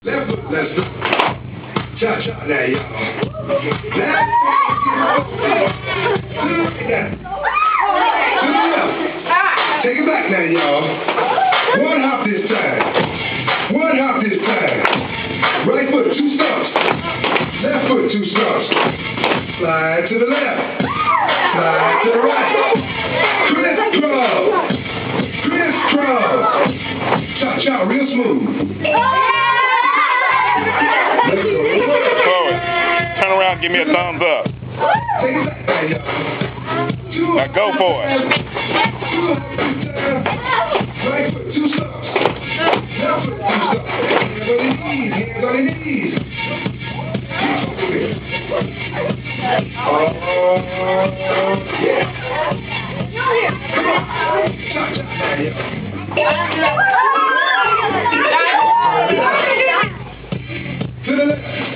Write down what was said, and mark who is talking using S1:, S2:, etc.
S1: Left foot, let's go. Cha cha now, y'all. Left Take it back now, y'all. One hop this time. One hop this time. Right foot, 2 stumps. Left foot, 2 stumps. Slide to the left. Slide to the right. Crisscross. Crisscross. Cha cha, real smooth.
S2: Chloe, turn around and give me a thumbs up. Now go for it.
S1: Right foot, 2 stumps. Left foot, 2 stumps. Hands on your knees. Hands on your knees. Oh, yeah. Come on. Cha-cha. To the left.